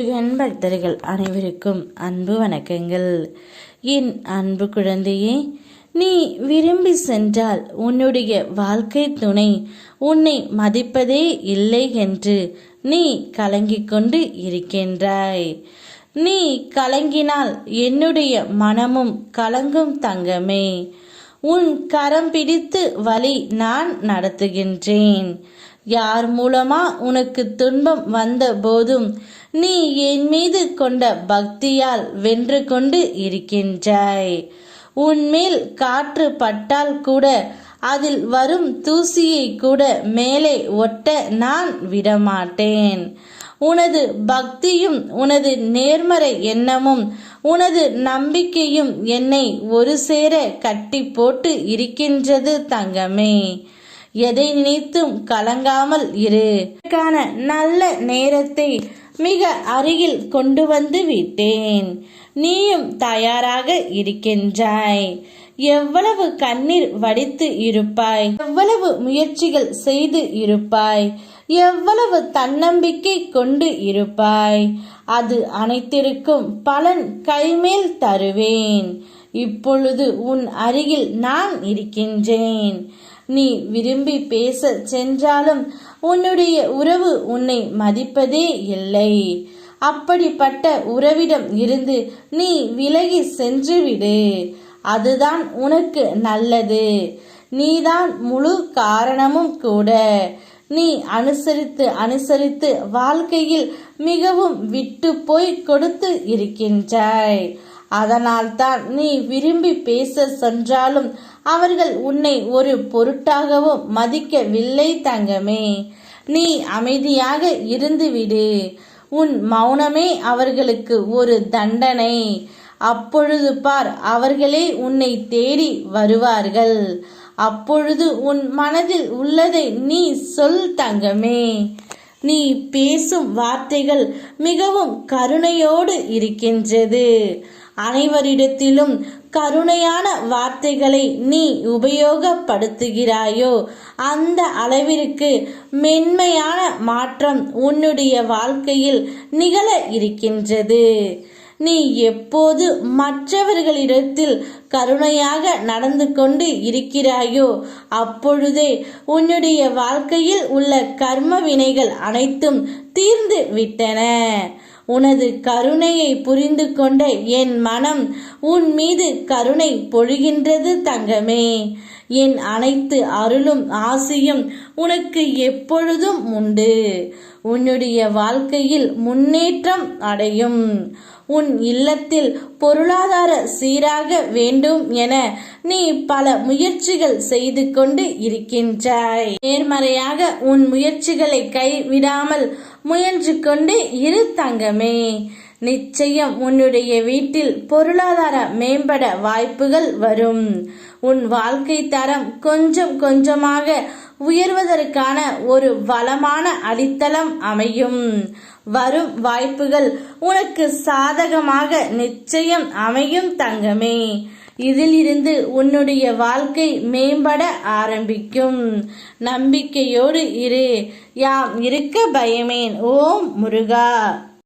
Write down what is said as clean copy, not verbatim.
முருகன் பக்தர்கள் அனைவருக்கும் அன்பு வணக்கங்கள். என் அன்பு குழந்தையே, நீ விரும்பி சென்றால் உன்னுடைய வாழ்க்கை துணை உன்னை மதிப்பதே இல்லை என்று நீ கலங்கிக் கொண்டு இருக்கின்றாய். நீ கலங்கினால் என்னுடைய மனமும் கலங்கும் தங்கமே. உன் கரம் பிடித்து வழி நான் நடத்துகின்றேன். யார் மூலமா உனக்கு துன்பம் வந்த போதும் நீ என் மீது கொண்ட பக்தியால் வென்று கொண்டு இருக்கின்றாய். உன்மேல் காற்று பட்டால் கூட அதில் வரும் தூசியை கூட மேலே ஒட்ட நான் விடமாட்டேன். உனது பக்தியும் உனது நேர்மறை எண்ணமும் உனது நம்பிக்கையும் என்னை ஒரு சேர கட்டி போட்டு இருக்கின்றது தங்கமே. எதை நினைத்தும் கலங்காமல் இரு. நல்ல நேரத்தை மிக அருகில் கொண்டு வந்து விட்டேன். நீயும் தயாராக இருக்கின்றாய். எவ்வளவு கண்ணீர் வடித்து இருப்பாய், எவ்வளவு முயற்சிகள் செய்து இருப்பாய், எவ்வளவு தன்னம்பிக்கை கொண்டு இருப்பாய். அது அனைத்திற்கும் பலன் கைமேல் தருவேன். இப்பொழுது உன் அருகில் நான் இருக்கின்றேன். நீ விரும்பி பேச சென்றாலும் உன்னுடைய உறவு உன்னை மதிப்பதே இல்லை. அப்படிப்பட்ட உறவிடம் இருந்து நீ விலகி சென்றுவிடு. அதுதான் உனக்கு நல்லது. நீதான் முழு காரணமும் கூட. நீ அனுசரித்து வாழ்க்கையில் மிகவும் விட்டு போய் கொடுத்து இருக்கின்றாய். அதனால்தான் நீ விரும்பி பேச சென்றாலும் அவர்கள் உன்னை ஒரு பொருட்டாகவும் மதிக்கவில்லை தங்கமே. நீ அமைதியாக இருந்துவிடு. உன் மௌனமே அவர்களுக்கு ஒரு தண்டனை. அப்பொழுது பார், அவர்களே உன்னை தேடி வருவார்கள். அப்பொழுது உன் மனதில் உள்ளதை நீ சொல் தங்கமே. நீ பேசும் வார்த்தைகள் மிகவும் கருணையோடு இருக்கின்றது. அனைவரிடத்திலும் கருணையான வார்த்தைகளை நீ உபயோகப்படுத்துகிறாயோ அந்த அளவிற்கு மென்மையான மாற்றம் உன்னுடைய வாழ்க்கையில் நிகழ இருக்கின்றது. நீ எப்போது மற்றவர்களிடத்தில் கருணையாக நடந்து கொண்டு இருக்கிறாயோ அப்பொழுதே உன்னுடைய வாழ்க்கையில் உள்ள கர்ம வினைகள் அனைத்தும் தீர்ந்து விட்டன. உனது கருணையை புரிந்து கொண்ட என் மனம் உன் மீது கருணை பொழிகின்றது தங்கமே. என் அனைத்து அருளும் ஆசையும் உனக்கு எப்பொழுதும் உண்டு. உன்னுடைய வாழ்க்கையில் முன்னேற்றம் அடையும். உன் இல்லத்தில் பொருளாதார சீராக வேண்டும் என நீ பல முயற்சிகள் செய்து கொண்டு இருக்கின்றாய். நேர்மறையாக உன் முயற்சிகளை கைவிடாமல் முயன்று கொண்டு இரு தங்கமே. நிச்சயம் உன்னுடைய வீட்டில் பொருளாதார மேம்பட வாய்ப்புகள் வரும். உன் வாழ்க்கை தரம் கொஞ்சம் கொஞ்சமாக உயர்வதற்கான ஒரு வளமான அடித்தளம் அமையும். வரும் வாய்ப்புகள் உனக்கு சாதகமாக நிச்சயம் அமையும் தங்கமே. இதிலிருந்து உன்னுடைய வாழ்க்கை மேம்பட ஆரம்பிக்கும். நம்பிக்கையோடு இரு. யாம் இருக்க பயமேன். ஓம் முருகா.